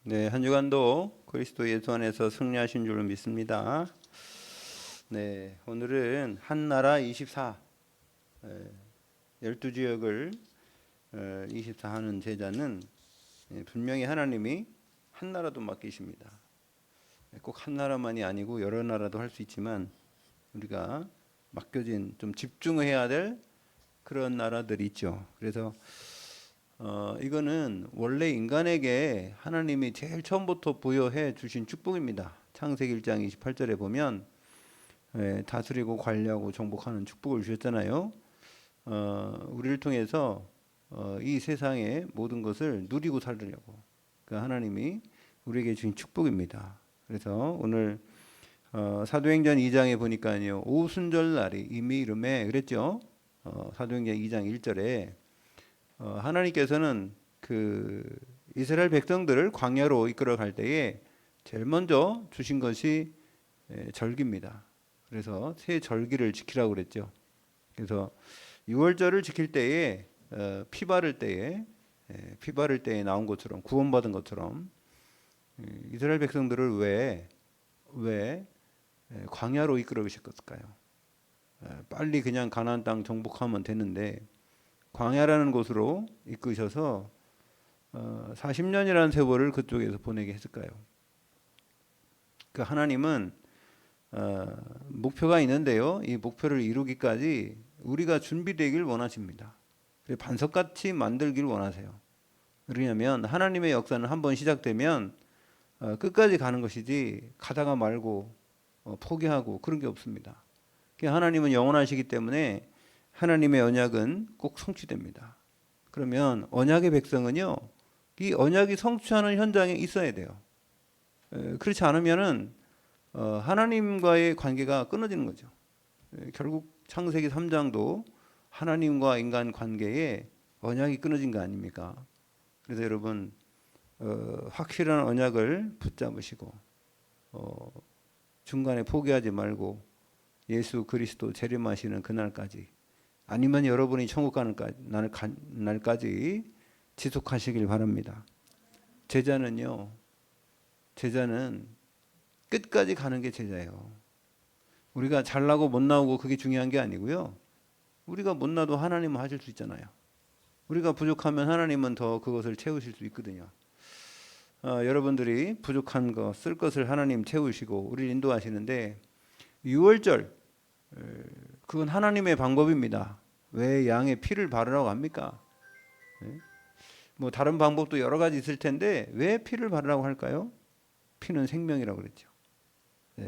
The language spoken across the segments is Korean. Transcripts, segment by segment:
네, 한 주간도 그리스도 예수 안에서 승리하신 줄로 믿습니다. 네, 오늘은 한나라 24, 12지역을 24 하는 제자는 분명히 하나님이 한 나라도 맡기십니다. 꼭 한 나라만이 아니고 여러 나라도 할 수 있지만 우리가 맡겨진 좀 집중해야 될 그런 나라들이 있죠. 그래서 이거는 원래 인간에게 하나님이 제일 처음부터 부여해 주신 축복입니다. 창세기 1장 28절에 보면 다스리고 관리하고 정복하는 축복을 주셨잖아요. 우리를 통해서 이 세상의 모든 것을 누리고 살으려고 그 하나님이 우리에게 주신 축복입니다. 그래서 오늘 사도행전 2장에 보니까요, 오순절 날이 이미 이름에 그랬죠. 사도행전 2장 1절에 하나님께서는 그 이스라엘 백성들을 광야로 이끌어 갈 때에 제일 먼저 주신 것이 절기입니다. 그래서 새 절기를 지키라고 그랬죠. 그래서 6월절을 지킬 때에 피 바를 때에 나온 것처럼 구원받은 것처럼 이스라엘 백성들을 왜 광야로 이끌어 가셨을까요? 빨리 그냥 가나안 땅 정복하면 되는데 광야라는 곳으로 이끄셔서 40년이라는 세월을 그쪽에서 보내게 했을까요? 그 하나님은 목표가 있는데요. 이 목표를 이루기까지 우리가 준비되길 원하십니다. 반석같이 만들길 원하세요. 왜냐하면 하나님의 역사는 한번 시작되면 끝까지 가는 것이지 가다가 말고 포기하고 그런 게 없습니다. 하나님은 영원하시기 때문에 하나님의 언약은 꼭 성취됩니다. 그러면 언약의 백성은요, 이 언약이 성취하는 현장에 있어야 돼요. 그렇지 않으면은 하나님과의 관계가 끊어지는 거죠. 결국 창세기 3장도 하나님과 인간 관계에 언약이 끊어진 거 아닙니까? 그래서 여러분 확실한 언약을 붙잡으시고 중간에 포기하지 말고 예수 그리스도 재림하시는 그날까지, 아니면 여러분이 천국 가는 날까지 지속하시길 바랍니다. 제자는 끝까지 가는 게 제자예요. 우리가 잘나고 못 나오고 그게 중요한 게 아니고요. 우리가 못 나도 하나님은 하실 수 있잖아요. 우리가 부족하면 하나님은 더 그것을 채우실 수 있거든요. 여러분들이 부족한 거, 쓸 것을 하나님 채우시고 우리를 인도하시는데, 6월절 그건 하나님의 방법입니다. 왜 양의 피를 바르라고 합니까? 뭐 다른 방법도 여러 가지 있을 텐데 왜 피를 바르라고 할까요? 피는 생명이라고 그랬죠.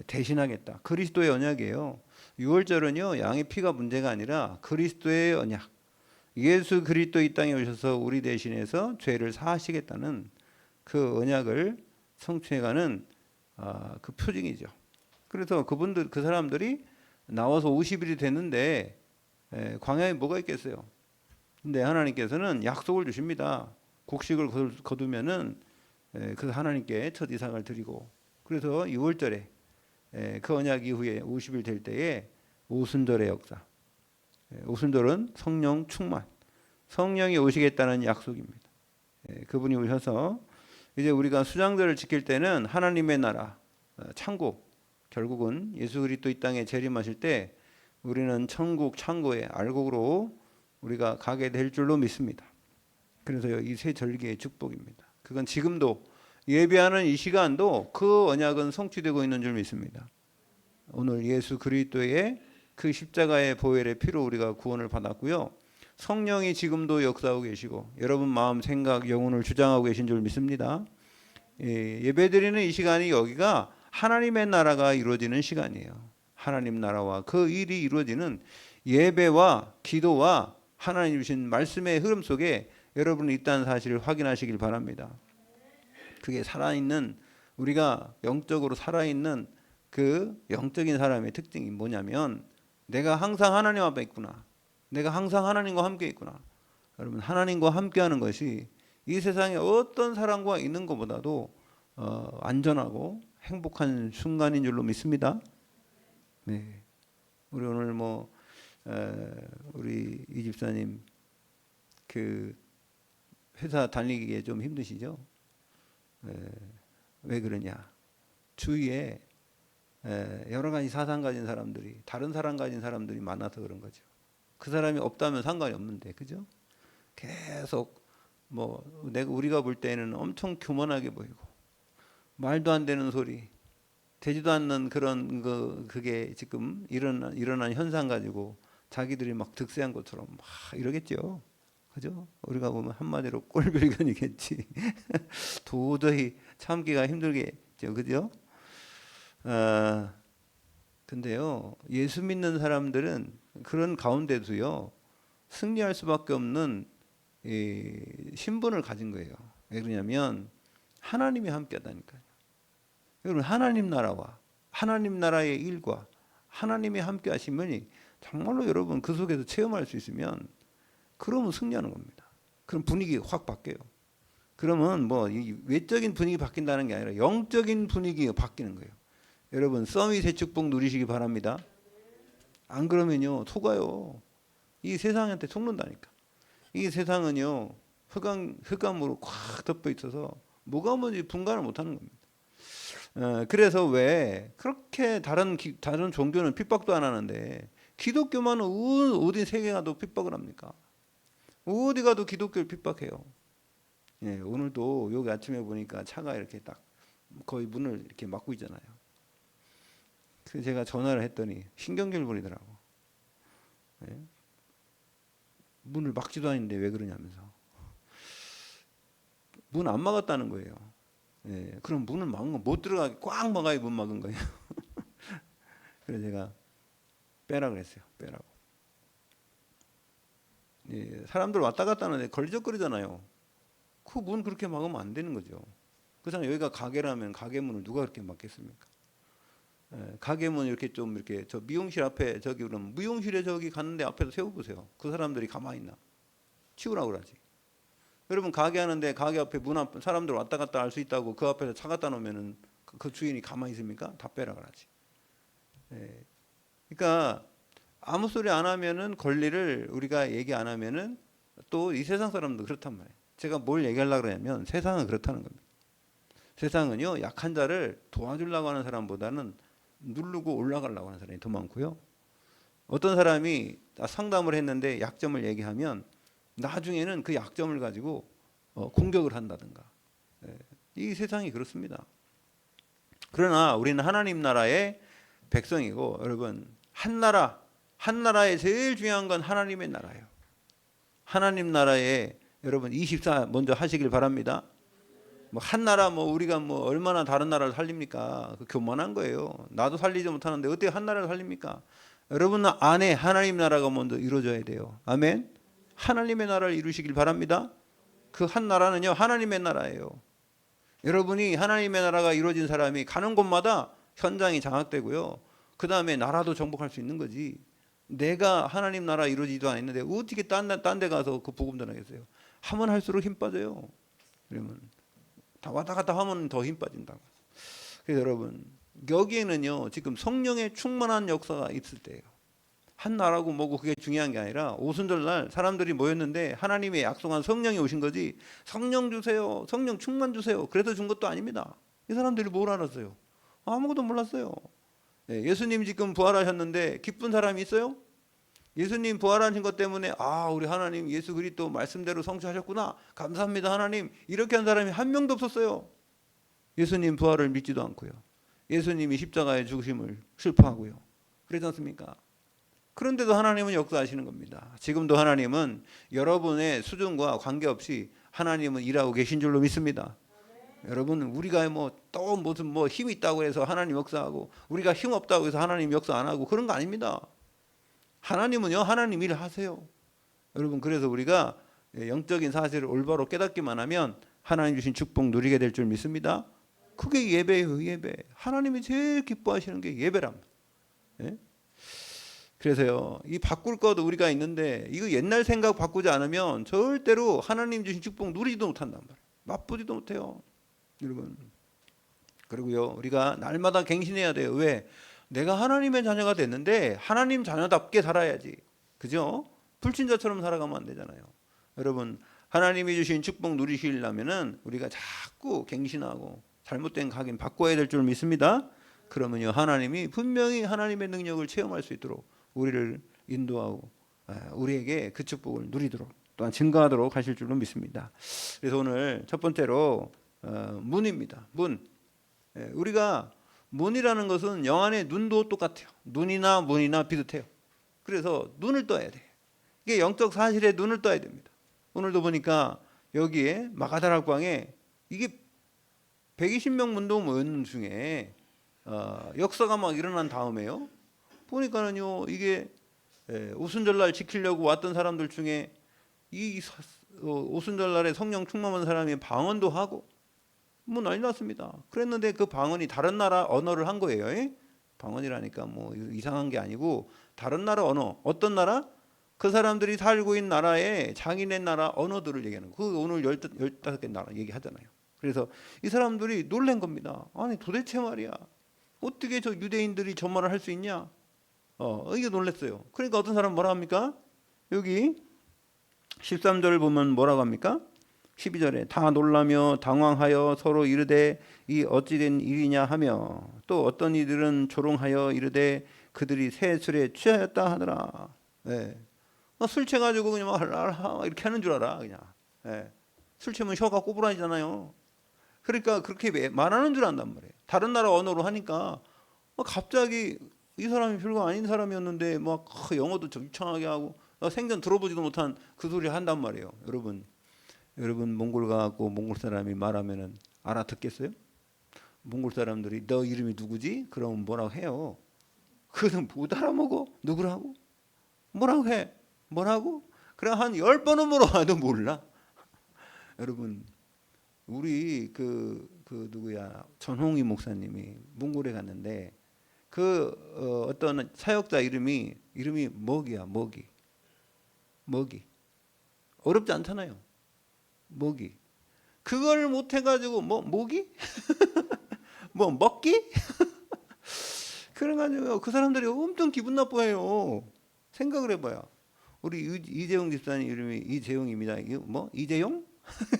대신하겠다. 그리스도의 언약이에요. 6월절은요, 양의 피가 문제가 아니라 그리스도의 언약. 예수 그리스도 이 땅에 오셔서 우리 대신해서 죄를 사하시겠다는 그 언약을 성취해가는 그 표징이죠. 그래서 그 사람들이 나와서 50일이 됐는데 광야에 뭐가 있겠어요? 근데 하나님께서는 약속을 주십니다. 곡식을 거두면은 그 하나님께 첫 이삭을 드리고, 그래서 6월절에 그 언약 이후에 50일 될 때에 오순절의 역사. 오순절은 성령 충만, 성령이 오시겠다는 약속입니다. 그분이 오셔서 이제 우리가 수장절을 지킬 때는 하나님의 나라, 천국, 결국은 예수 그리스도 이 땅에 재림하실 때 우리는 천국 창고의 알곡으로 우리가 가게 될 줄로 믿습니다. 그래서 이 새 절기의 축복입니다. 그건 지금도 예배하는 이 시간도 그 언약은 성취되고 있는 줄 믿습니다. 오늘 예수 그리스도의 그 십자가의 보혈의 피로 우리가 구원을 받았고요. 성령이 지금도 역사하고 계시고 여러분 마음, 생각, 영혼을 주장하고 계신 줄 믿습니다. 예배드리는 이 시간이 여기가 하나님의 나라가 이루어지는 시간이에요. 하나님 나라와 그 일이 이루어지는 예배와 기도와 하나님 주신 말씀의 흐름 속에 여러분이 있다는 사실을 확인하시길 바랍니다. 그게 살아있는, 우리가 영적으로 살아있는 그 영적인 사람의 특징이 뭐냐면 내가 항상 하나님 앞에 있구나. 내가 항상 하나님과 함께 있구나. 여러분, 하나님과 함께하는 것이 이 세상에 어떤 사람과 있는 것보다도 안전하고 행복한 순간인 줄로 믿습니다. 네, 우리 오늘 우리 이 집사님 그 회사 다니기에 좀 힘드시죠? 왜 그러냐? 주위에 여러 가지 사상 가진 사람들이, 다른 사람 가진 사람들이 많아서 그런 거죠. 그 사람이 없다면 상관이 없는데, 그죠? 계속 우리가 볼 때는 엄청 교만하게 보이고 말도 안 되는 소리, 되지도 않는 그런 그게 지금 일어난 현상 가지고 자기들이 막 득세한 것처럼 막 이러겠죠. 그죠? 우리가 보면 한마디로 꼴불견이겠지. 도저히 참기가 힘들겠죠. 그죠? 근데요, 예수 믿는 사람들은 그런 가운데도요, 승리할 수밖에 없는 신분을 가진 거예요. 왜 그러냐면, 하나님이 함께 하다니까요. 여러분, 하나님 나라와 하나님 나라의 일과 하나님이 함께 하시면 정말로 여러분 그 속에서 체험할 수 있으면, 그러면 승리하는 겁니다. 그럼 분위기 확 바뀌어요. 그러면 이 외적인 분위기 바뀐다는 게 아니라 영적인 분위기가 바뀌는 거예요. 여러분, 서밋의 축복 누리시기 바랍니다. 안 그러면요, 속아요. 이 세상한테 속는다니까. 이 세상은요, 흑암으로 꽉 덮여 있어서 뭐가 뭔지 분간을 못 하는 겁니다. 그래서 왜 그렇게 다른 종교는 핍박도 안 하는데 기독교만은 어디 세계 가도 핍박을 합니까? 어디 가도 기독교를 핍박해요. 예, 오늘도 여기 아침에 보니까 차가 이렇게 딱 거의 문을 이렇게 막고 있잖아요. 그래서 제가 전화를 했더니 신경질 부리더라고. 예? 문을 막지도 않는데 왜 그러냐면서. 문 안 막았다는 거예요. 예, 그럼 문을 막은 거 못 들어가게 꽉 막아야 문 막은 거예요. 그래서 제가 빼라 그랬어요. 빼라고. 예, 사람들 왔다 갔다 하는데 걸리적거리잖아요. 그 문 그렇게 막으면 안 되는 거죠. 그 사람 여기가 가게라면 가게 문을 누가 그렇게 막겠습니까? 예, 가게 문 이렇게 좀 이렇게 저 미용실 앞에 저기 그럼 미용실에 저기 갔는데 앞에서 세워보세요. 그 사람들이 가만히 있나? 치우라고 그러지. 여러분 가게 하는데 가게 앞에 문 앞 사람들 왔다 갔다 할 수 있다고 그 앞에서 차 갖다 놓으면은 그 주인이 가만히 있습니까? 다 빼라 그러지. 예. 그러니까 아무 소리 안 하면은 권리를 우리가 얘기 안 하면은 또 이 세상 사람도 그렇단 말이에요. 제가 뭘 얘기하려고 그러냐면 세상은 그렇다는 겁니다. 세상은요, 약한 자를 도와주려고 하는 사람보다는 누르고 올라가려고 하는 사람이 더 많고요. 어떤 사람이 상담을 했는데 약점을 얘기하면 나중에는 그 약점을 가지고 공격을 한다든가. 이 세상이 그렇습니다. 그러나 우리는 하나님 나라의 백성이고, 여러분, 한 나라의 제일 중요한 건 하나님의 나라예요. 하나님 나라에 여러분 24 먼저 하시길 바랍니다. 한 나라 우리가 얼마나 다른 나라를 살립니까? 교만한 거예요. 나도 살리지 못하는데 어떻게 한 나라를 살립니까? 여러분 안에 하나님 나라가 먼저 이루어져야 돼요. 아멘. 하나님의 나라를 이루시길 바랍니다. 그 한 나라는요, 하나님의 나라예요. 여러분이 하나님의 나라가 이루어진 사람이 가는 곳마다 현장이 장악되고요. 그 다음에 나라도 정복할 수 있는 거지. 내가 하나님 나라 이루어지지도 않았는데 어떻게 딴 데 가서 그 복음 전하겠어요? 하면 할수록 힘 빠져요. 그러면 다 왔다 갔다 하면 더 힘 빠진다고. 그래서 여러분 여기에는요, 지금 성령의 충만한 역사가 있을 때예요. 한 나라고 뭐고 그게 중요한 게 아니라 오순절날 사람들이 모였는데 하나님의 약속한 성령이 오신 거지, 성령 주세요, 성령 충만 주세요, 그래서 준 것도 아닙니다. 이 사람들이 뭘 알았어요? 아무것도 몰랐어요. 예수님 지금 부활하셨는데 기쁜 사람이 있어요? 예수님 부활하신 것 때문에 우리 하나님 예수 그리스도 말씀대로 성취하셨구나, 감사합니다 하나님, 이렇게 한 사람이 한 명도 없었어요. 예수님 부활을 믿지도 않고요. 예수님이 십자가에 죽으심을 슬퍼하고요. 그러지 않습니까? 그런데도 하나님은 역사하시는 겁니다. 지금도 하나님은 여러분의 수준과 관계없이 하나님은 일하고 계신 줄로 믿습니다. 여러분, 우리가 또 무슨 힘이 있다고 해서 하나님 역사하고 우리가 힘 없다고 해서 하나님 역사 안 하고 그런 거 아닙니다. 하나님은요, 하나님 일을 하세요. 여러분, 그래서 우리가 영적인 사실을 올바로 깨닫기만 하면 하나님 주신 축복 누리게 될 줄 믿습니다. 그게 예배예요, 예배. 하나님이 제일 기뻐하시는 게 예배랍니다. 예? 그래서요, 이 바꿀 것도 우리가 있는데 이거 옛날 생각 바꾸지 않으면 절대로 하나님 주신 축복 누리지도 못한단 말이에요. 맛보지도 못해요, 여러분. 그리고요, 우리가 날마다 갱신해야 돼요. 왜? 내가 하나님의 자녀가 됐는데 하나님 자녀답게 살아야지. 그죠? 불신자처럼 살아가면 안 되잖아요. 여러분, 하나님이 주신 축복 누리시려면은 우리가 자꾸 갱신하고 잘못된 각인 바꿔야 될 줄 믿습니다. 그러면요 하나님이 분명히 하나님의 능력을 체험할 수 있도록 우리를 인도하고 우리에게 그 축복을 누리도록 또한 증거하도록 하실 줄로 믿습니다. 그래서 오늘 첫 번째로 문입니다. 문. 우리가 문이라는 것은 영안의 눈도 똑같아요. 눈이나 문이나 비슷해요. 그래서 눈을 떠야 돼. 이게 영적 사실에 눈을 떠야 됩니다. 오늘도 보니까 여기에 마가다락방에 이게 120명 문도 모였는 중에 역사가 막 일어난 다음에요. 보니까는요 이게 오순절날 지키려고 왔던 사람들 중에 이 오순절날에 성령 충만한 사람이 방언도 하고 뭐 난리 났습니다. 그랬는데 그 방언이 다른 나라 언어를 한 거예요. 방언이라니까 뭐 이상한 게 아니고 다른 나라 언어. 어떤 나라? 그 사람들이 살고 있는 나라의 장인의 나라 언어들을 얘기하는 거. 그 오늘 15개 나라 얘기하잖아요. 그래서 이 사람들이 놀란 겁니다. 아니 도대체 말이야. 어떻게 저 유대인들이 저 말을 할 수 있냐? 이게 놀랐어요. 그러니까 어떤 사람 뭐라 합니까? 여기 13절을 보면 뭐라고 합니까? 12절에 다 놀라며 당황하여 서로 이르되 이 어찌된 일이냐 하며 또 어떤 이들은 조롱하여 이르되 그들이 새 술에 취하였다 하더라. 술 취해가지고 그냥 막 이렇게 하는 줄 알아 그냥. 술 취하면 혀가 꼬부라지잖아요. 그러니까 그렇게 말하는 줄 안단 말이에요. 다른 나라 언어로 하니까 갑자기 이 사람이 별거 아닌 사람이었는데 막 영어도 좀 유창하게 하고 생전 들어보지도 못한 그 소리 한단 말이에요. 여러분 몽골 가고 몽골 사람이 말하면은 알아듣겠어요? 몽골 사람들이 너 이름이 누구지? 그러면 뭐라고 해요? 그는 못 알아먹어. 누구라고? 뭐라고 해? 뭐라고? 그래 한 10번은 물어봐도 몰라. 여러분 우리 그 누구야 전홍희 목사님이 몽골에 갔는데 그 어떤 사역자 이름이 먹이야. 먹이 어렵지 않잖아요. 먹이 그걸 못 해가지고 뭐 먹이 뭐 먹기 그래가지고 그 사람들이 엄청 기분 나빠해요. 생각을 해봐요. 우리 이재용 집사님 이름이 이재용입니다. 이게 뭐 이재용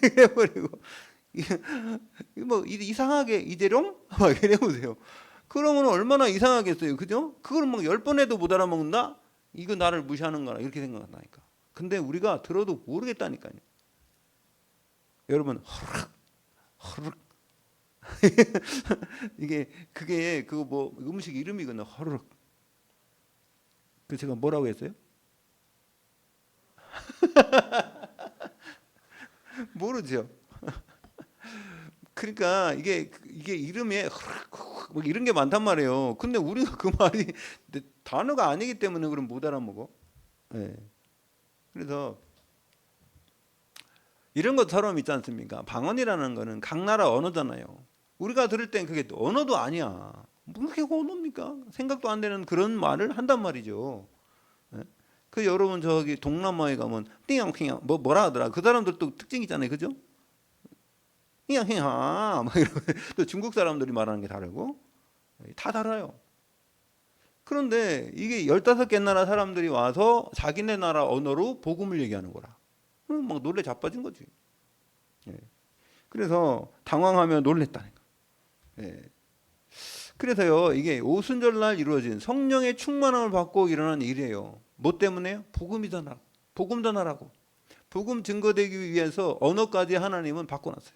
이래버리고 뭐 이상하게 이재룡 막 이래보세요. 그러면 얼마나 이상하겠어요, 그죠? 그걸 막 10번 해도 못 알아먹는다? 이거 나를 무시하는 거라 이렇게 생각한다니까. 근데 우리가 들어도 모르겠다니까요. 여러분 허르륵 그게 그거 뭐 음식 이름이거든요. 허르륵. 그 제가 뭐라고 했어요? 모르죠. 그러니까 이게 이름에 뭐 이런 게 많단 말이에요. 근데 우리가 그 말이 단어가 아니기 때문에 그럼 못 알아먹어. 그래서 이런 것처럼 있지 않습니까? 방언이라는 거는 각 나라 언어잖아요. 우리가 들을 땐 그게 언어도 아니야. 뭐 그게 언어입니까? 생각도 안 되는 그런 말을 한단 말이죠. 그 여러분 저기 동남아에 가면 띵양띵양 뭐라 하더라. 그 사람들도 특징 있잖아요, 그죠? 띵양띵양 막 이러고 또 중국 사람들이 말하는 게 다르고 다 달라요. 그런데 이게 15개 나라 사람들이 와서 자기네 나라 언어로 복음을 얘기하는 거라. 막 놀래 자빠진 거지. 그래서 당황하며 놀랬다니까. 그래서요 이게 오순절날 이루어진 성령의 충만함을 받고 일어난 일이에요. 뭐 때문에요? 복음 전하라고. 복음 증거되기 위해서 언어까지 하나님은 바꿔놨어요.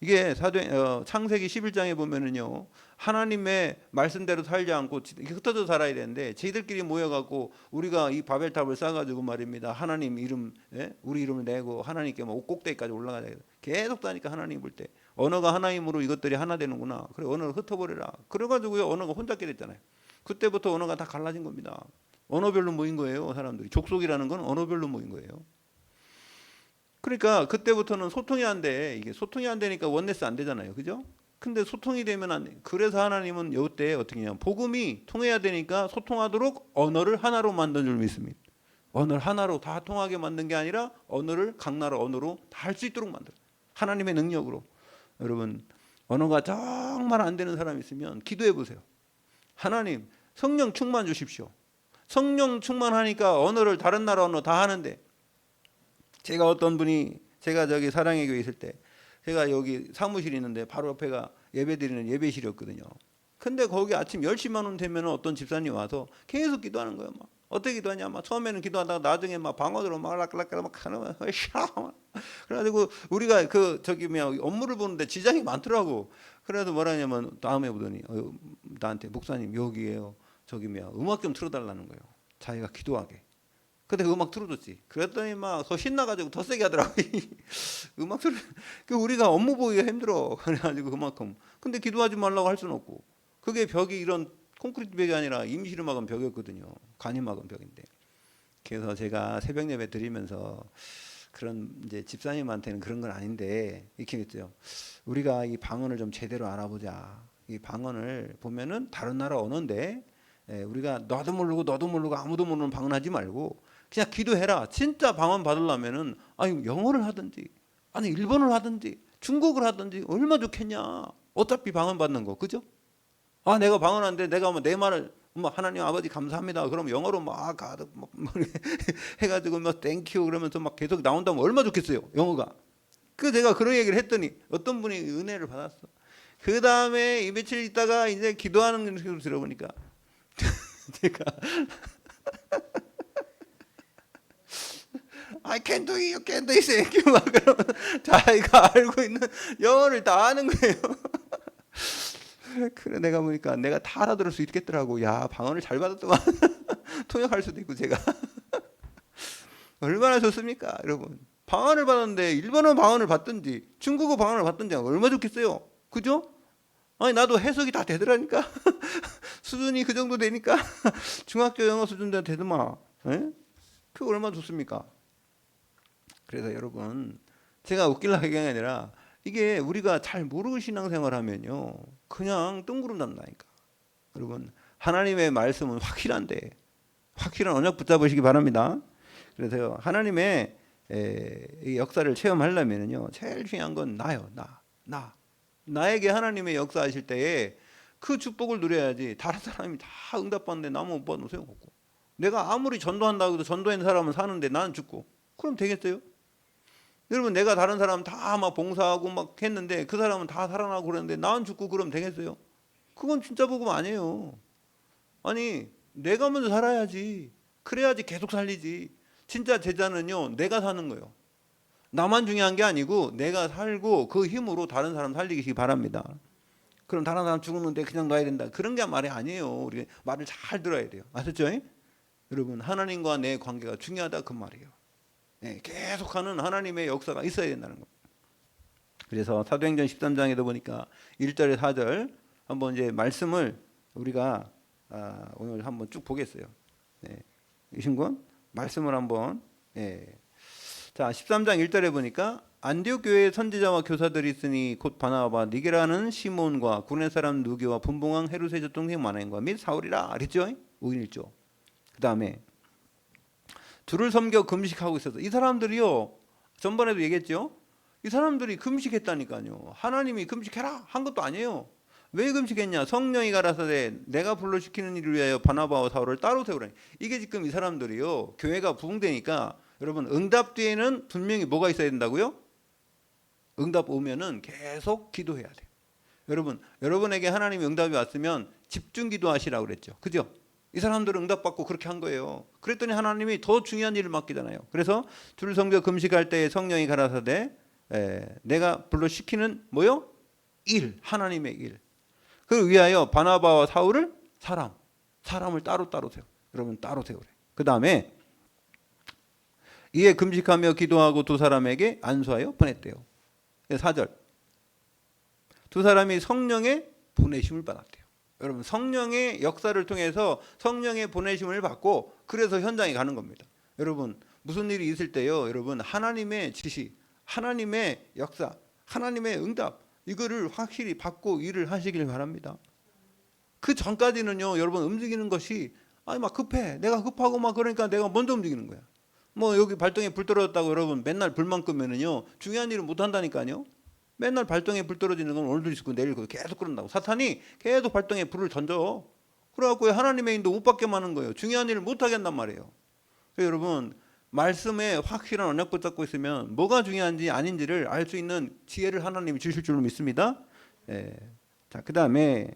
이게 창세기 11장에 보면은요 하나님의 말씀대로 살지 않고 흩어져 살아야 되는데 저희들끼리 모여갖고 우리가 이 바벨탑을 쌓아가지고 말입니다. 하나님 이름 우리 이름을 내고 하나님께 뭐 꼭대기까지 올라가야 돼. 계속 다니까 하나님 볼 때 언어가 하나님으로 이것들이 하나 되는구나. 그래 언어를 흩어버려라. 그래가지고요 언어가 혼잡게 됐잖아요. 그때부터 언어가 다 갈라진 겁니다. 언어별로 모인 거예요. 사람들이 족속이라는 건 언어별로 모인 거예요. 그러니까 그때부터는 소통이 안 돼. 이게 소통이 안 되니까 원네스 안 되잖아요. 그죠? 근데 소통이 되면 안 돼. 그래서 하나님은 이때 어떻게 하냐면 복음이 통해야 되니까 소통하도록 언어를 하나로 만든 줄 믿습니다. 언어를 하나로 다 통하게 만든 게 아니라 언어를 각 나라 언어로 다 할 수 있도록 만들어요. 하나님의 능력으로. 여러분 언어가 정말 안 되는 사람 있으면 기도해 보세요. 하나님 성령 충만 주십시오. 성령 충만하니까 언어를 다른 나라 언어 다 하는데 제가 저기 사랑의 교회 있을 때 제가 여기 사무실이 있는데 바로 옆에가 예배드리는 예배실이었거든요. 근데 거기 아침 10시만 원 되면 어떤 집사님이 와서 계속 기도하는 거예요. 막 어떻게 기도하냐, 막 처음에는 기도하다가 나중에 막 방언으로 막 락락락 막 하는 거야. 그래가지고 우리가 그 저기 뭐야 업무를 보는데 지장이 많더라고. 그래서 뭐라냐면 다음에 보더니 나한테 목사님 여기에요. 저기 뭐야 음악 좀 틀어달라는 거예요. 자기가 기도하게. 근데 그 음악 틀어줬지. 그랬더니 막 더 신나가지고 더 세게 하더라고. 음악 틀어. 그 우리가 업무 보기가 힘들어. 그래가지고 그만큼. 근데 기도하지 말라고 할 수는 없고. 그게 벽이 이런 콘크리트 벽이 아니라 임시로 막은 벽이었거든요. 간이 막은 벽인데. 그래서 제가 새벽 예배 드리면서 그런 이제 집사님한테는 그런 건 아닌데 이렇게 했죠. 우리가 이 방언을 좀 제대로 알아보자. 이 방언을 보면은 다른 나라 언어인데 우리가 너도 모르고 아무도 모르는 방언하지 말고 그냥 기도해라. 진짜 방언 받으려면은 아니 영어를 하든지 아니 일본어를 하든지 중국을 하든지 얼마 좋겠냐. 어차피 방언 받는 거 그죠? 아 내가 방언하는데 내가 뭐 내 말을 하나님 아버지 감사합니다. 그럼 영어로 막 가득 막 해가지고 막 땡큐 그러면서 막 계속 나온다면 얼마 좋겠어요 영어가. 그 제가 그런 얘기를 했더니 어떤 분이 은혜를 받았어. 그 다음에 이 며칠 있다가 이제 기도하는 걸 들어보니까 제가 I can do it, you can do it, thank you 막 그러면 자기가 알고 있는 영어를 다 하는 거예요. 그래 내가 보니까 내가 다 알아들을 수 있겠더라고. 야 방언을 잘 받았더만. 통역할 수도 있고 제가 얼마나 좋습니까 여러분. 방언을 받았는데 일본어 방언을 받든지 중국어 방언을 받든지 얼마나 좋겠어요 그죠? 아니 나도 해석이 다 되더라니까. 수준이 그 정도 되니까 중학교 영어 수준도 되더만. 그 얼마나 좋습니까? 그래서 여러분 제가 웃기려고 얘기한 게 아니라 이게 우리가 잘 모르고 신앙생활 하면요 그냥 뜬구름 잡나니까. 여러분 하나님의 말씀은 확실한데 확실한 언약 붙잡으시기 바랍니다. 그래서 하나님의 이 역사를 체험하려면요 제일 중요한 건 나요. 나에게 하나님의 역사하실 때에 그 축복을 누려야지. 다른 사람이 다 응답받는데 나만 못 받으면 소용없고, 내가 아무리 전도한다고 해도 전도한 사람은 사는데 나는 죽고 그럼 되겠어요? 여러분 내가 다른 사람 다 막 봉사하고 막 했는데 그 사람은 다 살아나고 그러는데 나는 죽고 그럼 되겠어요? 그건 진짜 복음 아니에요. 아니 내가 먼저 살아야지. 그래야지 계속 살리지. 진짜 제자는요 내가 사는 거예요. 나만 중요한 게 아니고 내가 살고 그 힘으로 다른 사람 살리기 바랍니다. 그럼 다른 사람 죽었는데 그냥 놔야 된다 그런 게 말이 아니에요. 우리 말을 잘 들어야 돼요. 아셨죠? 여러분 하나님과 내 관계가 중요하다 그 말이에요. 계속하는 하나님의 역사가 있어야 된다는 겁니다. 그래서 사도행전 13장에도 보니까 1절에 4절 한번 이제 말씀을 우리가 오늘 한번 쭉 보겠어요. 이 신분 말씀을 한번 자 13장 1절에 보니까 안디옥 교회에 선지자와 교사들이 있으니 곧 바나바와 니게라는 시몬과 구레네 사람 누기와 분봉왕 헤롯의 동생 마나엔과 및 사울이라 그랬죠? 5인 1조. 그 다음에 주를 섬겨 금식하고 있어서 이 사람들이요 전번에도 얘기했죠. 이 사람들이 금식했다니까요. 하나님이 금식해라 한 것도 아니에요. 왜 금식했냐? 성령이 가라사대 내가 불러시키는 일을 위하여 바나바와 사울을 따로 세우라니. 이게 지금 이 사람들이요 교회가 부흥되니까 여러분 응답 뒤에는 분명히 뭐가 있어야 된다고요? 응답 오면은 계속 기도해야 돼요. 여러분에게 하나님의 응답이 왔으면 집중 기도하시라고 그랬죠. 그죠? 이 사람들은 응답받고 그렇게 한 거예요. 그랬더니 하나님이 더 중요한 일을 맡기잖아요. 그래서 주를 섬겨 금식할 때에 성령이 가라사대 내가 불러 시키는 뭐요? 일, 하나님의 일. 그를 위하여 바나바와 사울을 사람을 따로 세워. 여러분 따로 세우래. 그 다음에 이에 금식하며 기도하고 두 사람에게 안수하여 보냈대요. 4절 두 사람이 성령의 보내심을 받았대요. 여러분 성령의 역사를 통해서 성령의 보내심을 받고 그래서 현장에 가는 겁니다. 여러분 무슨 일이 있을 때요 여러분 하나님의 지시, 하나님의 역사, 하나님의 응답 이거를 확실히 받고 일을 하시길 바랍니다. 그 전까지는요 여러분 움직이는 것이 아니 막 급해 내가 급하고 막 그러니까 내가 먼저 움직이는 거야. 뭐 여기 발동에 불 떨어졌다고 여러분 맨날 불만 끄면은요 중요한 일을 못 한다니까요. 맨날 발동에 불 떨어지는 건 오늘도 있고 내일도 계속 그런다고. 사탄이 계속 발동에 불을 던져. 그래갖고 하나님의 인도 못 받게 하는 거예요. 중요한 일을 못 하게 한단 말이에요. 그래서 여러분 말씀에 확실한 언약 붙잡고 있으면 뭐가 중요한지 아닌지를 알 수 있는 지혜를 하나님이 주실 줄로 믿습니다. 예. 자, 그 다음에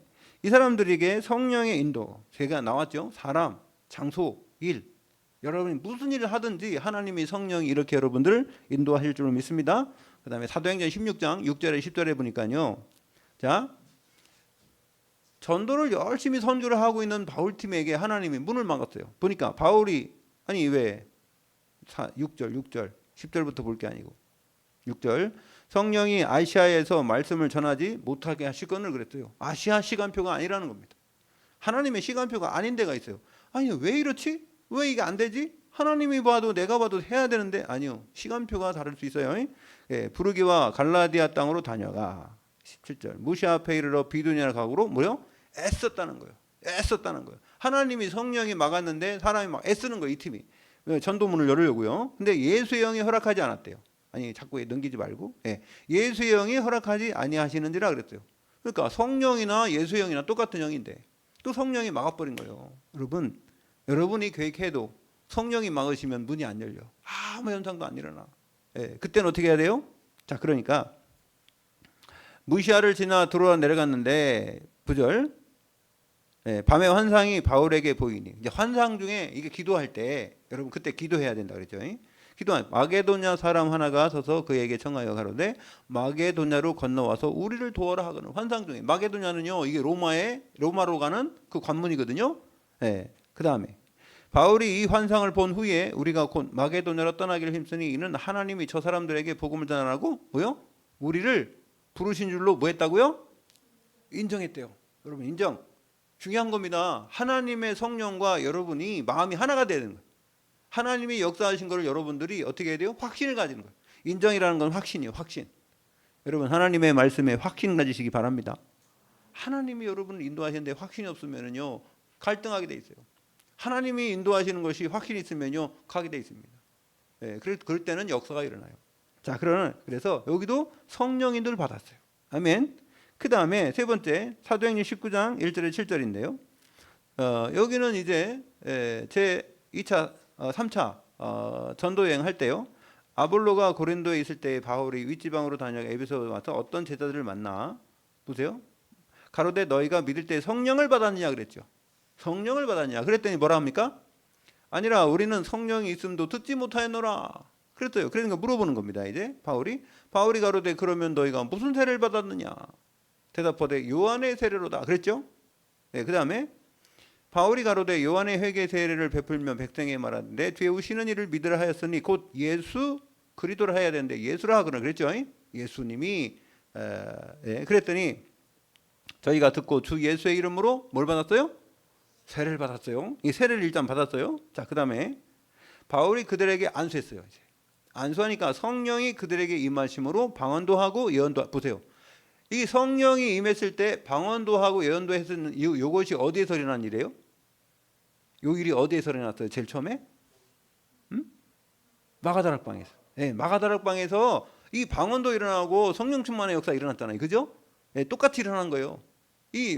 이 사람들에게 성령의 인도, 제가 나왔죠. 사람, 장소, 일. 여러분이 무슨 일을 하든지 하나님이 성령이 이렇게 여러분들을 인도하실 줄로 믿습니다. 그 다음에 사도행전 16장 6절에 10절에 보니까요. 자, 전도를 열심히 선교를 하고 있는 바울팀에게 하나님이 문을 막았어요. 보니까 바울이 아니 왜 6절 10절부터 볼 게 아니고 6절 성령이 아시아에서 말씀을 전하지 못하게 하시거늘 그랬어요. 아시아 시간표가 아니라는 겁니다. 하나님의 시간표가 아닌 데가 있어요. 아니 왜 이렇지? 왜 이게 안 되지? 하나님이 봐도 내가 봐도 해야 되는데 아니요. 시간표가 다를 수 있어요. 예, 부르기와 갈라디아 땅으로 다녀가 17절 무시아 앞에 이르러 비두니아 각으로 뭐요? 애썼다는 거예요. 애썼다는 거예요. 하나님이 성령이 막았는데 사람이 막 애쓰는 거예요. 이 팀이. 전도문을 열으려고요. 근데 예수의 영이 허락하지 않았대요. 아니 자꾸 넘기지 말고 예수의 영이 허락하지 아니하시는지라 그랬어요. 그러니까 성령이나 예수의 영이나 똑같은 영인데 또 성령이 막아버린 거예요. 여러분이 계획해도 성령이 막으시면 문이 안 열려. 아무 현상도 안 일어나. 그때는 어떻게 해야 돼요? 자, 그러니까 무시아를 지나 들어와 내려갔는데 9절 밤에 환상이 바울에게 보이니 이제 환상 중에 이게 기도할 때 여러분 그때 기도해야 된다 그랬죠. 기도한 마게도냐 사람 하나가 서서 그에게 청하여 가로되 마게도냐로 건너와서 우리를 도와라 하거늘. 환상 중에 마게도냐는요 이게 로마로 가는 그 관문이거든요. 그 다음에 바울이 이 환상을 본 후에 우리가 곧 마게도냐로 떠나기를 힘쓰니 이는 하나님이 저 사람들에게 복음을 전하라고 뭐요? 우리를 부르신 줄로 뭐 했다고요? 인정했대요. 여러분 인정. 중요한 겁니다. 하나님의 성령과 여러분이 마음이 하나가 되는 거예요. 하나님이 역사하신 것을 여러분들이 어떻게 해야 돼요? 확신을 가지는 거예요. 인정이라는 건 확신이에요. 확신. 여러분 하나님의 말씀에 확신 가지시기 바랍니다. 하나님이 여러분을 인도하시는데 확신이 없으면요 갈등하게 돼 있어요. 하나님이 인도하시는 것이 확신이 있으면요 가게 돼 있습니다. 그럴 때는 역사가 일어나요. 자, 그래서 여기도 성령 인도를 받았어요. 아멘. 그 다음에 세 번째 사도행전 19장 1절에 7절인데요. 여기는 이제 제 2차 3차 전도여행 할 때요. 아볼로가 고린도에 있을 때 바울이 윗지방으로 다녀가 에베소에 와서 어떤 제자들을 만나 보세요. 가로되 너희가 믿을 때 성령을 받았느냐 그랬죠. 성령을 받았냐 그랬더니 뭐라 합니까? 아니라 우리는 성령이 있음도 듣지 못하였노라 그랬어요. 그러니까 물어보는 겁니다. 이제 바울이 가로되 그러면 너희가 무슨 세례를 받았느냐 대답하되 요한의 세례로다 그랬죠. 그 다음에 바울이 가로되 요한의 회개 세례를 베풀며 백성에게 말하는데 뒤에 오시는 이를 믿으라 하였으니 곧 예수 그리스도를 해야 되는데 예수라 하거나 그랬죠. 예수님이 그랬더니 저희가 듣고 주 예수의 이름으로 뭘 받았어요? 세례를 받았어요. 이 세례를 일단 받았어요. 자, 그 다음에 바울이 그들에게 안수했어요. 이제 안수하니까 성령이 그들에게 임하심으로 방언도 하고 예언도 보세요. 이 성령이 임했을 때 방언도 하고 예언도 했는 이것이 어디에서 일어난 일이에요? 요 일이 어디에서 일어났어요? 제일 처음에? 마가다락방에서. 마가다락방에서 이 방언도 일어나고 성령 충만의 역사 일어났잖아요. 그죠? 똑같이 일어난 거예요.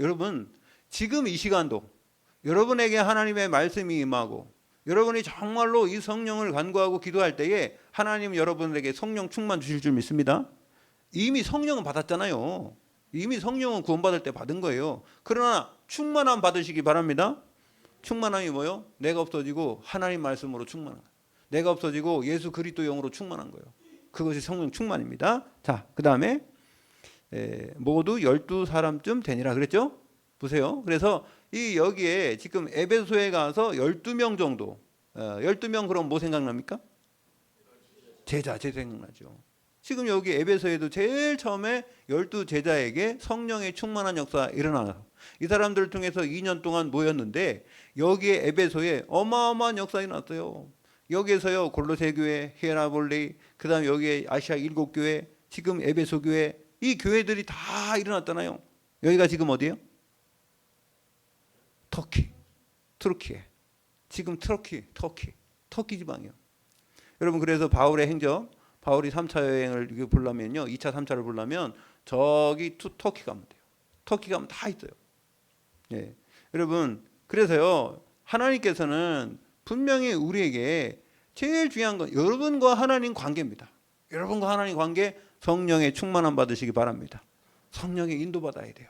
여러분 지금 이 시간도 여러분에게 하나님의 말씀이 임하고 여러분이 정말로 이 성령을 간구하고 기도할 때에 하나님 여러분에게 성령 충만 주실 줄 믿습니다. 이미 성령은 받았잖아요. 이미 성령은 구원받을 때 받은 거예요. 그러나 충만함 받으시기 바랍니다. 충만함이 뭐요? 내가 없어지고 하나님 말씀으로 충만한 거예요. 내가 없어지고 예수 그리스도 영으로 충만한 거예요. 그것이 성령 충만입니다. 자, 그 다음에 모두 12사람쯤 되니라 그랬죠? 보세요. 그래서 여기에 지금 에베소에 가서 12명 정도 12명 그럼 뭐 생각납니까? 제자 생각나죠. 지금 여기 에베소에도 제일 처음에 12제자에게 성령의 충만한 역사가 일어나요. 이 사람들을 통해서 2년 동안 모였는데 여기에 에베소에 어마어마한 역사가 일어났어요. 여기에서요 골로새 교회, 히에라볼리, 그 다음에 여기에 아시아 7교회, 지금 에베소 교회, 이 교회들이 다 일어났잖아요. 여기가 지금 어디예요? 터키에. 지금 터키 지방이요. 여러분 그래서 바울의 행적, 바울이 3차 여행을 보려면요, 2차, 3차를 보려면 저기 터키 가면 돼요. 터키 가면 다 있어요. 여러분 그래서요 하나님께서는 분명히 우리에게 제일 중요한 건 여러분과 하나님 관계입니다. 여러분과 하나님 관계, 성령의 충만함 받으시기 바랍니다. 성령의 인도받아야 돼요.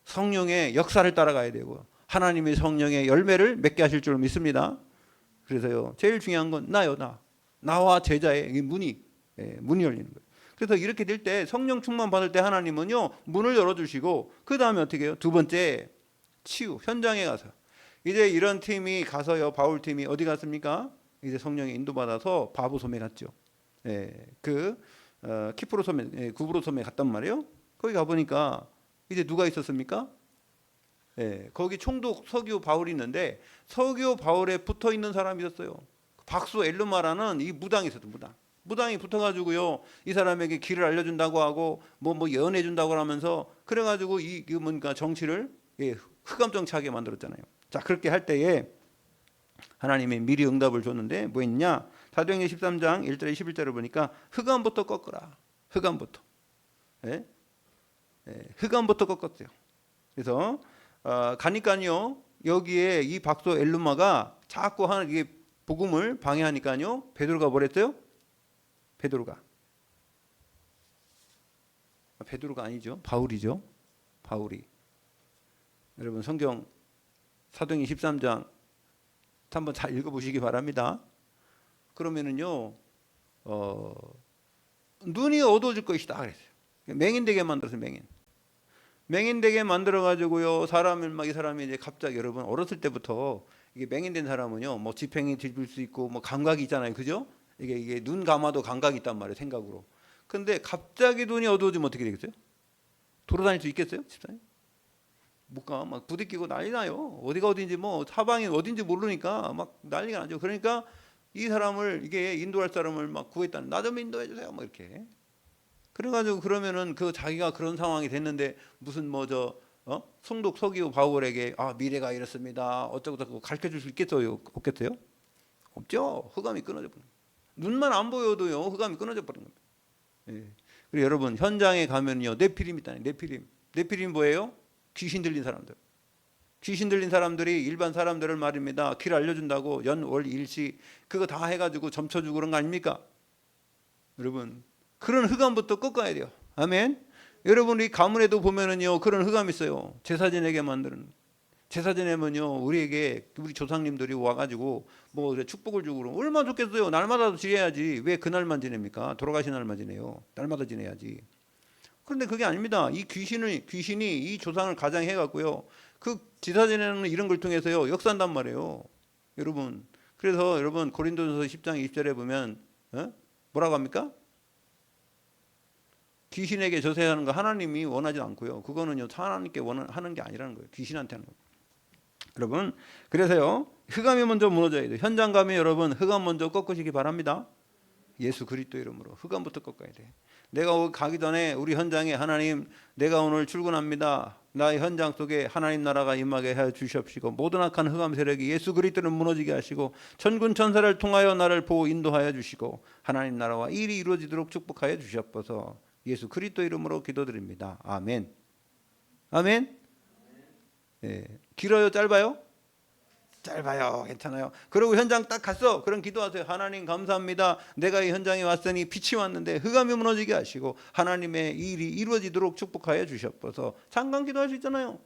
성령의 역사를 따라가야 되고 하나님의 성령의 열매를 맺게 하실 줄 믿습니다. 그래서요, 제일 중요한 건 나요, 나와 제자의 문이 열리는 거예요. 그래서 이렇게 될 때 성령 충만 받을 때 하나님은요, 문을 열어주시고 그 다음에 어떻게 해요? 두 번째, 치유, 현장에 가서 이제 이런 팀이 가서요, 바울 팀이 어디 갔습니까? 이제 성령의 인도받아서 바보 섬에 갔죠. 키프로 섬에, 구브로 섬에 갔단 말이에요. 거기 가보니까 이제 누가 있었습니까? 거기 총독 서기오 바울이 있는데 서기오 바울에 붙어 있는 사람이 있었어요. 박수 엘르마라는 이 무당이 있었어요. 무당이 붙어가지고요, 이 사람에게 길을 알려준다고 하고 뭐 예언해준다고 하면서 그래가지고 이 뭔가 정치를 흑암정치하게 만들었잖아요. 자, 그렇게 할 때에 하나님이 미리 응답을 줬는데 뭐 있냐? 사도행전 13장 1절에 11절을 보니까 흑암부터 꺾으라. 흑암부터. 흑암부터 꺾었어요. 그래서 가니까요, 여기에 이 박소 엘루마가 자꾸 이게 복음을 방해하니까요, 베드로가 뭐랬어요? 베드로가 아니죠. 바울이죠. 바울이. 여러분 성경 사도행전 13장 한번 잘 읽어보시기 바랍니다. 그러면은요, 눈이 어두워질 것이다 그랬어요. 맹인되게 만들어서 맹인되게 만들어 가지고요, 이 사람이 이제 갑자기, 여러분 어렸을 때부터 이게 맹인된 사람은요, 뭐 지팽이 들릴 수 있고 뭐 감각이 있잖아요, 그죠? 이게 눈 감아도 감각이 있단 말이에요, 생각으로. 근데 갑자기 눈이 어두워지면 어떻게 되겠어요? 돌아다닐 수 있겠어요, 집사님? 못 가, 막 부딪히고 난리 나요. 어디가 어딘지 뭐 사방이 어딘지 모르니까 막 난리가 나죠. 그러니까 이 사람을, 이게 인도할 사람을 막 구했다는, 나 좀 인도해 주세요, 뭐 이렇게. 그래가지고 그러면은 자기가 그런 상황이 됐는데 무슨 성독 서기오 바울에게 미래가 이렇습니다, 어쩌고 가르쳐 줄 수 있겠어요, 없겠어요? 없죠. 흑암이 끊어져 버린 거예요. 눈만 안 보여도요, 흑암이 끊어져 버린 겁니다. 그리고 여러분 현장에 가면요, 네피림 있다니. 네피림 뭐예요? 귀신 들린 사람들. 귀신 들린 사람들이 일반 사람들을 말입니다, 길 알려준다고 연월 일시 그거 다 해가지고 점쳐주고 그런 거 아닙니까? 여러분 그런 흑암부터 꺾어야 돼요. 아멘. 여러분 우리 가문에도 보면은요, 그런 흑암이 있어요. 제사 지내게 만드는. 제사 지내면요, 우리 조상님들이 와가지고 뭐 축복을 주고 그러면 얼마나 좋겠어요. 날마다 지내야지. 왜 그날만 지냅니까? 돌아가신 날만 지내요. 날마다 지내야지. 그런데 그게 아닙니다. 이 귀신이 이 조상을 가장해 갖고요, 그 제사 지내는 이런 걸 통해서요, 역사한단 말이에요. 여러분 그래서 여러분 고린도전서 10장 20절에 보면 뭐라고 합니까? 귀신에게 저세하는 거 하나님이 원하지 않고요, 그거는요 하나님께 하는 게 아니라는 거예요. 귀신한테 하는 거예요. 여러분 그래서요, 흑암이 먼저 무너져야 돼요. 현장 가면 여러분 흑암 먼저 꺾으시기 바랍니다. 예수 그리스도 이름으로 흑암부터 꺾어야 돼. 내가 가기 전에 우리 현장에, 하나님 내가 오늘 출근합니다, 나의 현장 속에 하나님 나라가 임하게 해 주시옵시고 모든 악한 흑암 세력이 예수 그리스도를 무너지게 하시고 천군 천사를 통하여 나를 보호 인도하여 주시고 하나님 나라와 일이 이루어지도록 축복하여 주시옵소서. 예수 그리스도 이름으로 기도드립니다. 아멘. 아멘. 길어요, 짧아요? 짧아요. 괜찮아요. 그리고 현장 딱 갔어. 그럼 기도하세요. 하나님 감사합니다, 내가 이 현장에 왔으니 빛이 왔는데 흑암이 무너지게 하시고 하나님의 일이 이루어지도록 축복하여 주시옵소서. 잠깐 기도할 수 있잖아요.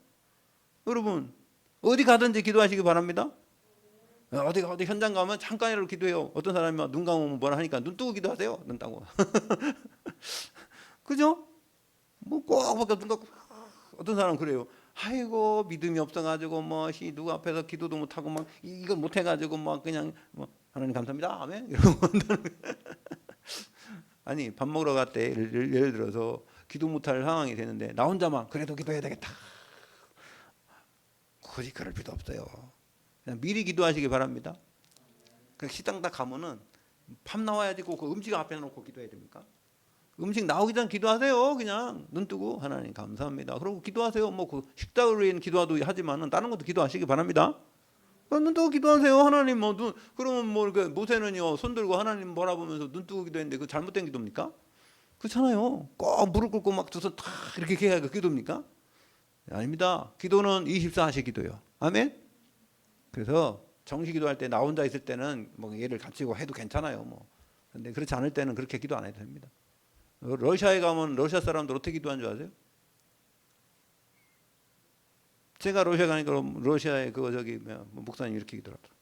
여러분 어디 가든지 기도하시기 바랍니다. 어디 현장 가면 잠깐이라도 기도해요. 어떤 사람이 막 눈 감으면 뭐라 하니까 눈 뜨고 기도하세요. 눈 뜨고. 그죠? 뭐 꼭 밖에 눈 감고. 어떤 사람은 그래요. 아이고 믿음이 없어가지고 누구 앞에서 기도도 못하고 막 이걸 못해가지고 막 그냥 하나님 감사합니다, 아멘 이러고 아니 밥 먹으러 갈 때 예를 들어서 기도 못할 상황이 되는데 나 혼자만 그래도 기도해야 되겠다, 굳이 그럴 필요 없어요. 그냥 미리 기도하시기 바랍니다. 그 식당 딱 가면은 밥 나와야지 그 음식 앞에 놓고 기도해야 됩니까? 음식 나오기 전 기도하세요. 그냥 눈 뜨고 하나님 감사합니다, 그리고 기도하세요. 그 식당을 위한 기도도 하지만은 다른 것도 기도하시기 바랍니다. 눈 뜨고 기도하세요. 하나님 그러면 모세는요 손 들고 하나님 바라보면서 눈 뜨고 기도했는데 그 잘못된 기도입니까? 그렇잖아요. 꼭 무릎 꿇고 막 두 손 탁 이렇게 해야 그 기도입니까? 아닙니다. 기도는 24시간 기도예요. 아멘. 그래서 정시 기도할 때 나 혼자 있을 때는 뭐 얘를 갇히고 해도 괜찮아요. 뭐. 근데 그렇지 않을 때는 그렇게 기도 안 해도 됩니다. 러시아에 가면 러시아 사람들 어떻게 기도하는 줄 아세요? 제가 러시아 가니까 러시아에 그거 저기 목사님 이렇게 기도하더라고요.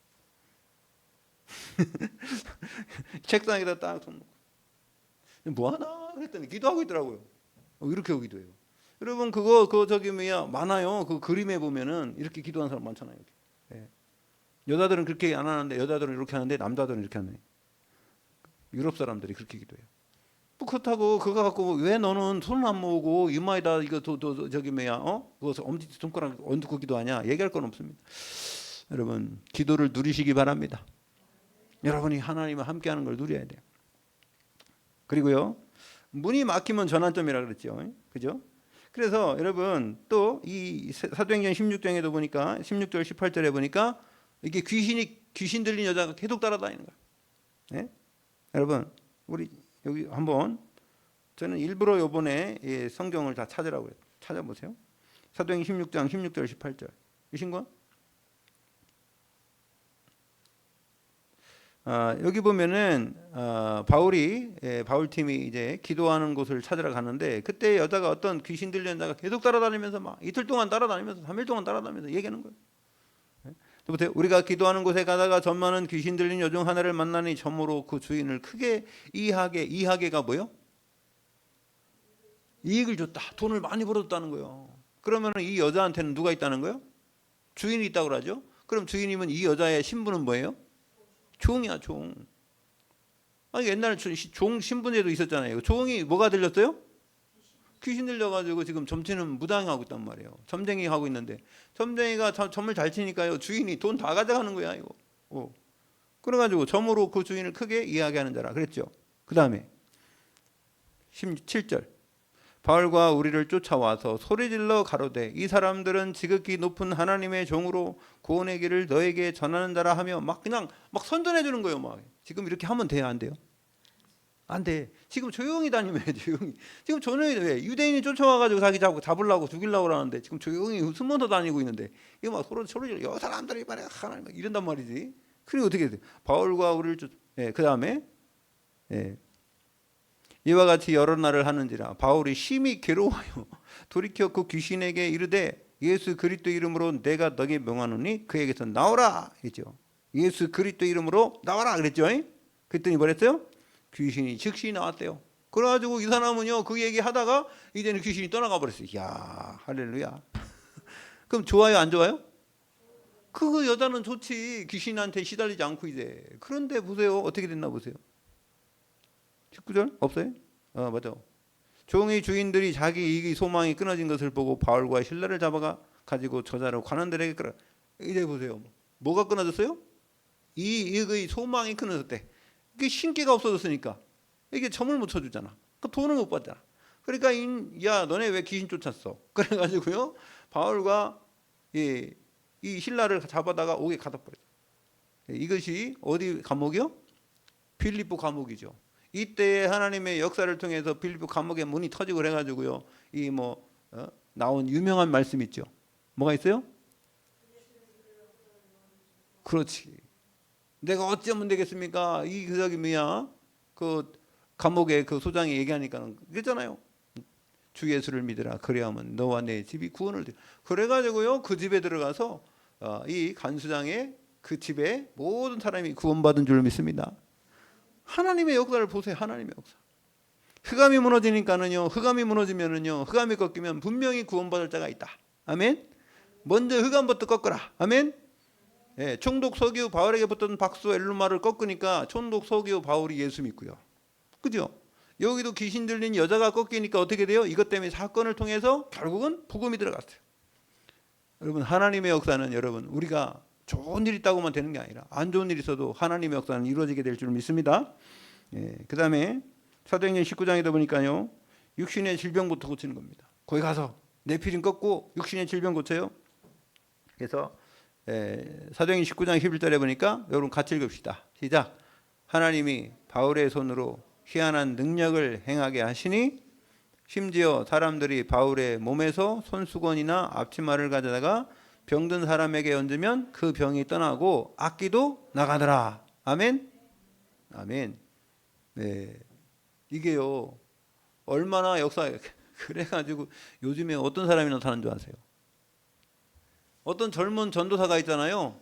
책상에다 딱 손 놓고 뭐 하나 그랬더니 기도하고 있더라고요. 이렇게 하고 기도해요. 여러분 그거 저기 많아요. 그 그림에 보면은 이렇게 기도하는 사람 많잖아요. 예. 여자들은 그렇게 안 하는데 여자들은 이렇게 하는데 남자들은 이렇게 하네. 유럽 사람들이 그렇게 기도해요. 뭐 그렇다고 그거 갖고 왜 너는 손 안 모으고 이마에다 이거 저기 그거 엄지 손가락 얹고 기도하냐? 얘기할 건 없습니다. 여러분 기도를 누리시기 바랍니다. 여러분이 하나님과 함께하는 걸 누려야 돼요. 그리고요 문이 막히면 전환점이라 그랬죠. 그죠? 그래서 여러분 또 이 사도행전 16장에도 보니까 16절 18절에 보니까 이게 귀신 들린 여자가 계속 따라다니는 거예요. 네? 여러분 우리 여기 한번 저는 일부러 요번에 성경을 다 찾으라고 해요. 찾아보세요. 사도행전 16장 16절 18절 이신 거? 여기 보면은 바울 팀이 이제 기도하는 곳을 찾으러 가는데 그때 여자가 어떤 귀신 들린 여자가 계속 따라다니면서 막 이틀 동안 따라다니면서 3일 동안 따라다니면서 얘기하는 거예요. 보세요. 우리가 기도하는 곳에 가다가 전만은 귀신 들린 여종 하나를 만나니 점으로 그 주인을 크게 이하게가 뭐요? 이익을 줬다. 돈을 많이 벌었다는 거예요. 그러면 이 여자한테는 누가 있다는 거예요? 주인이 있다고 그러죠. 그럼 주인이면 이 여자의 신분은 뭐예요? 종이야, 종. 아니 옛날에 종 신분제도 있었잖아요. 종이 뭐가 들렸어요? 귀신 들려가지고 지금 점치는 무당하고 있단 말이에요. 점쟁이 하고 있는데 점쟁이가 점을 잘 치니까요 주인이 돈 다 가져가는 거야 이거. 그래가지고 점으로 그 주인을 크게 이야기하는 자라 그랬죠. 그 다음에 17절 바울과 우리를 쫓아와서 소리질러 가로되 이 사람들은 지극히 높은 하나님의 종으로 구원의 길을 너에게 전하는 자라 하며 막 그냥 막 선전해 주는 거예요. 막 지금 이렇게 하면 돼요, 안 돼요? 안 돼. 지금 조용히 다니면 해, 조용히. 지금 조용히 왜 유대인이 쫓아와가지고 자기 잡으려고 죽이려고 그러는데 지금 조용히 숨어서 다니고 있는데 이거 막 서로 이 사람들이 말이야 하나님 이런단 말이지. 그리고 어떻게 돼? 바울과 우리를 그 다음에 이와 같이 여러 날을 하는지라 바울이 심히 괴로워하여 돌이켜 그 귀신에게 이르되 예수 그리스도 이름으로 내가 너에게 명하노니 그에게서 나오라 했죠. 예수 그리스도 이름으로 나와라 그랬죠. 그랬더니 뭐랬어요? 귀신이 즉시 나왔대요. 그래가지고 이 사람은요 그 얘기 하다가 이제는 귀신이 떠나가 버렸어요. 이야 할렐루야. 그럼 좋아요 안 좋아요? 그 여자는 좋지. 귀신한테 시달리지 않고 이제. 그런데 보세요 어떻게 됐나 보세요. 19절 없어요? 맞아. 종의 주인들이 자기 이익이 소망이 끊어진 것을 보고 바울과 실라를 잡아가 가지고 저자를 관원들에게 끌어. 이제 보세요. 뭐가 끊어졌어요? 이익의 소망이 끊어졌대. 이게 신기가 없어졌으니까 이게 점을 못 쳐주잖아. 그 돈을 못 받잖아. 그러니까 야 너네 왜 귀신 쫓았어? 그래가지고요 바울과 이 신라를 잡아다가 옥에 가둬버려. 이것이 어디 감옥이요? 빌립보 감옥이죠. 이때 하나님의 역사를 통해서 빌립보 감옥의 문이 터지고 그래가지고요 나온 유명한 말씀 있죠. 뭐가 있어요? 그렇지. 내가 어찌하면 되겠습니까? 그 감옥의 그 소장이 얘기하니까 그랬잖아요. 주 예수를 믿으라. 그래야만 너와 내 집이 구원을 돼. 그래가지고요 그 집에 들어가서 이 간수장의 그 집에 모든 사람이 구원받은 줄 믿습니다. 하나님의 역사를 보세요. 하나님의 역사. 흑암이 무너지니까는요. 흑암이 무너지면은요. 흑암이 꺾이면 분명히 구원받을 자가 있다. 아멘. 먼저 흑암부터 꺾어라. 아멘. 총독 서기후 바울에게 붙던 박수 엘루마를 꺾으니까 총독 서기후 바울이 예수 믿고요. 그죠? 여기도 귀신 들린 여자가 꺾이니까 어떻게 돼요? 이것 때문에 사건을 통해서 결국은 복음이 들어갔어요. 여러분 하나님의 역사는 여러분 우리가 좋은 일 있다고만 되는 게 아니라 안 좋은 일 있어도 하나님의 역사는 이루어지게 될 줄 믿습니다. 그 다음에 사도행전 19장에도 보니까요 육신의 질병부터 고치는 겁니다. 거기 가서 내피림 꺾고 육신의 질병 고쳐요. 그래서 사도행전 19장 11절에 보니까 여러분 같이 읽읍시다. 시작. 하나님이 바울의 손으로 희한한 능력을 행하게 하시니 심지어 사람들이 바울의 몸에서 손수건이나 앞치마를 가져다가 병든 사람에게 얹으면 그 병이 떠나고 악기도 나가더라. 아멘. 아멘. 네. 이게요. 얼마나 그래가지고 요즘에 어떤 사람이 나타나는 줄 아세요? 어떤 젊은 전도사가 있잖아요.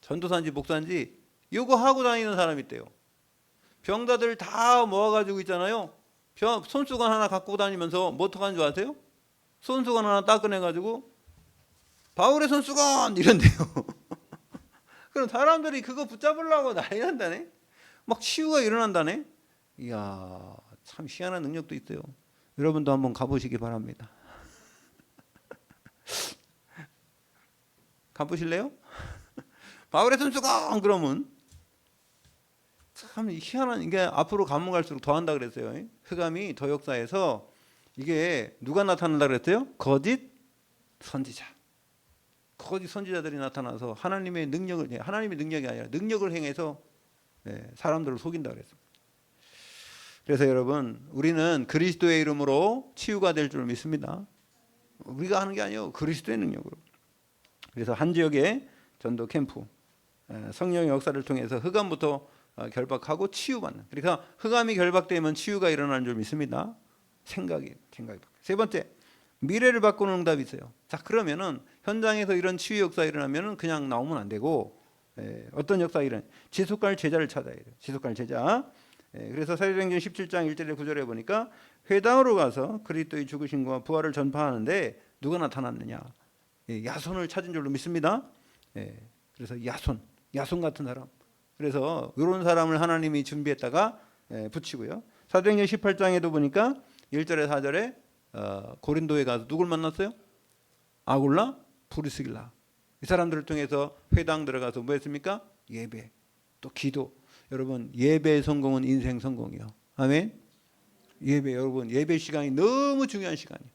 전도사인지 목사인지 이거 하고 다니는 사람이 있대요. 병자들 다 모아가지고 있잖아요. 손수건 하나 갖고 다니면서 뭐 어떡하는 줄 아세요? 손수건 하나 딱 꺼내가지고 바울의 손수건 이런데요. 그럼 사람들이 그거 붙잡으려고 난리 난다네. 막 치유가 일어난다네. 이야, 참 희한한 능력도 있어요. 여러분도 한번 가보시기 바랍니다. 가보실래요? 바울의 손수건 그러면 참 희한한, 이게 앞으로 가면 갈수록 더한다 그랬어요. 흑암이 더 역사에서 이게 누가 나타난다 그랬어요? 거짓 선지자. 거짓 선지자들이 나타나서 하나님의 능력을, 하나님의 능력이 아니라 능력을 행해서 사람들을 속인다 그랬어요. 그래서 여러분, 우리는 그리스도의 이름으로 치유가 될 줄 믿습니다. 우리가 하는 게 아니에요. 그리스도의 능력으로. 그래서 한 지역의 전도 캠프, 성령의 역사를 통해서 흑암부터 결박하고 치유받는. 그러니까 흑암이 결박되면 치유가 일어나는 줄 믿습니다. 생각이. 세 번째, 미래를 바꾸는 응답이 있어요. 자, 그러면은 현장에서 이런 치유 역사 일어나면은 그냥 나오면 안 되고, 어떤 역사 일어나? 지속할 제자를 찾아야 돼요. 지속할 제자. 그래서 사도행전 17장 1절에 9절에 보니까 회당으로 가서 그리스도의 죽으심과 부활을 전파하는데 누가 나타났느냐? 야손을 찾은 줄로 믿습니다. 그래서 야손 같은 사람. 그래서 이런 사람을 하나님이 준비했다가 붙이고요. 사도행전 18장에도 보니까 1절에 4절에 고린도에 가서 누굴 만났어요? 아굴라, 브리스길라. 이 사람들을 통해서 회당 들어가서 뭐 했습니까? 예배, 또 기도. 여러분, 예배의 성공은 인생 성공이요. 아멘. 예배, 여러분, 예배 시간이 너무 중요한 시간이에요.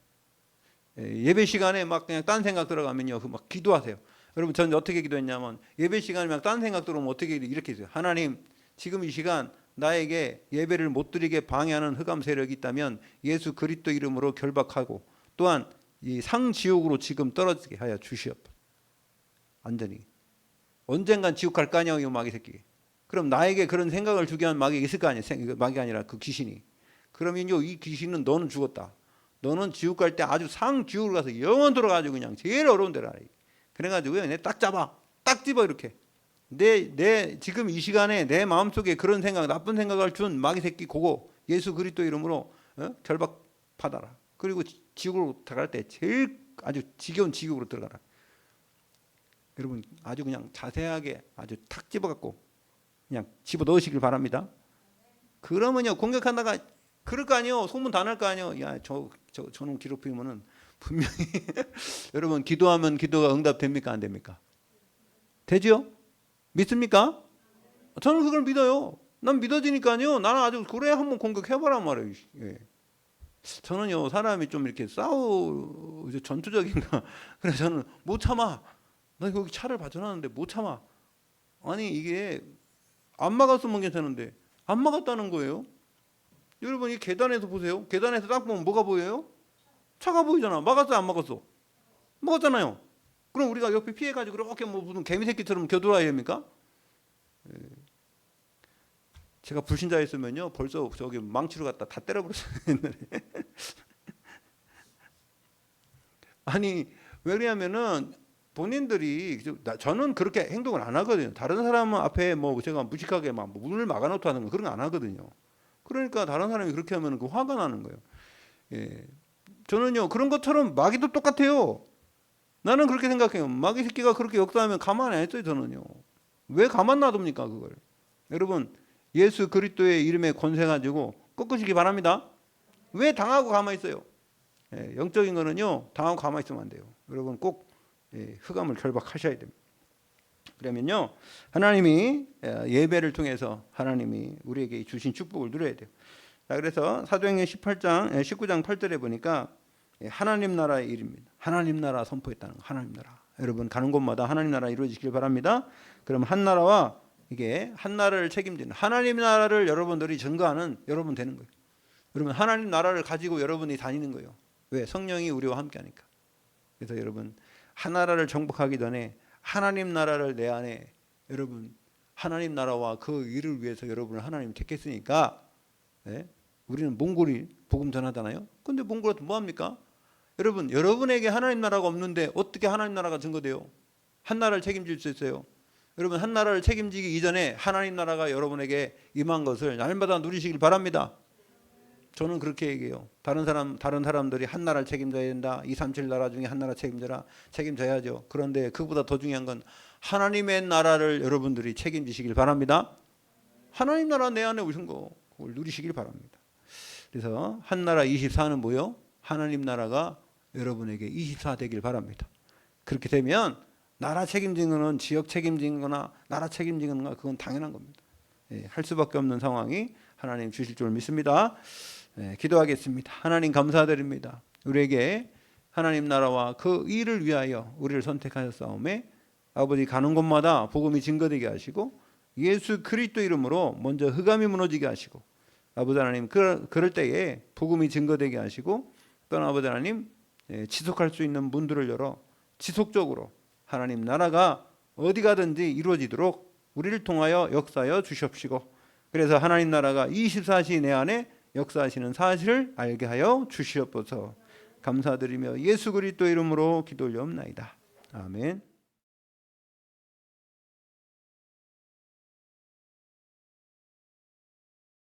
예배 시간에 막 그냥 딴 생각 들어가면요, 막 기도하세요. 여러분, 저는 어떻게 기도했냐면 예배 시간에 막 딴 생각 들어오면 어떻게 이렇게 했어요. 하나님, 지금 이 시간 나에게 예배를 못 드리게 방해하는 흑암 세력이 있다면 예수 그리스도 이름으로 결박하고 또한 이 상지옥으로 지금 떨어지게 하여 주시옵소서. 완전히 언젠간 지옥 갈 거 아니야, 이 마귀 새끼. 그럼 나에게 그런 생각을 주게 한 마귀가 있을 거 아니에요. 마귀가 아니라 그 귀신이. 그러면요, 이 귀신은 너는 죽었다. 너는 지옥 갈 때 아주 상지옥으로 가서 영원 들어가지고 그냥 제일 어려운 데로 하라. 그래가지고요, 내 딱 잡아, 딱 집어 이렇게. 내 지금 이 시간에 내 마음속에 그런 생각, 나쁜 생각을 준 마귀 새끼 그거 예수 그리스도 이름으로 결박 받아라. 그리고 지옥으로 들어갈 때 제일 아주 지겨운 지옥으로 들어가라. 여러분, 아주 그냥 자세하게 아주 탁 집어갖고 그냥 집어 넣으시길 바랍니다. 그러면요, 공격한다가 그럴 거 아니에요. 소문 다 날 거 아니에요. 야, 저놈 괴롭히면은 분명히 여러분, 기도하면 기도가 응답됩니까? 안 됩니까? 되죠? 믿습니까? 저는 그걸 믿어요. 난 믿어지니까요. 나는 아주 그래 한번 공격해보란 말이에요. 저는요, 사람이 좀 이렇게 전투적인가. 그래서 저는 못 참아. 나 거기 차를 발전하는데 못 참아. 아니, 이게 안 막았으면 괜찮은데 안 막았다는 거예요. 여러분, 이 계단에서 보세요. 계단에서 딱 보면 뭐가 보여요? 차가 보이잖아. 막았어, 안 막았어? 막았잖아요. 그럼 우리가 옆에 피해가지고 그렇게 뭐 무슨 개미 새끼처럼 겨돌아야 됩니까? 제가 불신자였으면요, 벌써 저기 망치로 갖다 다 때려버렸어요. 옛날에. 아니, 왜냐하면은 본인들이, 저는 그렇게 행동을 안 하거든요. 다른 사람 앞에 뭐 제가 무식하게 막 문을 막아놓고 하는 거 그런 거 안 하거든요. 그러니까 다른 사람이 그렇게 하면 그 화가 나는 거예요. 저는요, 그런 것처럼 마귀도 똑같아요. 나는 그렇게 생각해요. 마귀 새끼가 그렇게 역사하면 가만히 안 있어요. 저는요. 왜 가만 놔둡니까, 그걸? 여러분, 예수 그리스도의 이름에 권세 가지고 꺾으시기 바랍니다. 왜 당하고 가만히 있어요? 영적인 거는요, 당하고 가만히 있으면 안 돼요. 여러분, 꼭 흑암을 결박하셔야 됩니다. 그러면요, 하나님이 예배를 통해서 하나님이 우리에게 주신 축복을 누려야 돼요. 자, 그래서 사도행전 19장 8절에 보니까 하나님 나라의 일입니다. 하나님 나라 선포했다는 거. 하나님 나라. 여러분, 가는 곳마다 하나님 나라 이루어지길 바랍니다. 그럼 한 나라와 이게 한 나라를 책임지는 하나님 나라를 여러분들이 증거하는 여러분 되는 거예요. 여러분, 하나님 나라를 가지고 여러분이 다니는 거예요. 왜? 성령이 우리와 함께 하니까. 그래서 여러분, 하나라를 정복하기 전에 하나님 나라를 내 안에 여러분 하나님 나라와 그 일을 위해서 여러분을 하나님 택했으니까 예? 우리는 몽골이 복음 전하잖아요. 근데 몽골한테 뭐합니까? 여러분 여러분에게 하나님 나라가 없는데 어떻게 하나님 나라가 증거돼요? 한 나라를 책임질 수 있어요. 여러분 한 나라를 책임지기 이전에 하나님 나라가 여러분에게 임한 것을 날마다 누리시길 바랍니다. 저는 그렇게 얘기해요. 다른 사람들이 한 나라를 책임져야 된다. 237 나라 중에 한 나라 책임져라. 책임져야죠. 그런데 그보다 더 중요한 건 하나님의 나라를 여러분들이 책임지시길 바랍니다. 하나님 나라 내 안에 오신 거 그걸 누리시길 바랍니다. 그래서 한 나라 24는 뭐요? 하나님 나라가 여러분에게 24 되길 바랍니다. 그렇게 되면 나라 책임진 거는 지역 책임진 거나 나라 책임진 거나 그건 당연한 겁니다. 예, 할 수밖에 없는 상황이 하나님 주실 줄 믿습니다. 예, 기도하겠습니다. 하나님 감사드립니다. 우리에게 하나님 나라와 그 일을 위하여 우리를 선택하셨사오매 아버지 가는 곳마다 복음이 증거되게 하시고 예수 그리스도 이름으로 먼저 흑암이 무너지게 하시고 아버지 하나님 그럴 때에 복음이 증거되게 하시고 또는 아버지 하나님 지속할 수 있는 문들을 열어 지속적으로 하나님 나라가 어디 가든지 이루어지도록 우리를 통하여 역사하여 주시옵시고 그래서 하나님 나라가 24시 내 안에 역사하시는 사실을 알게 하여 주시옵소서. 감사드리며 예수 그리스도 이름으로 기도 올려옵나이다. 아멘.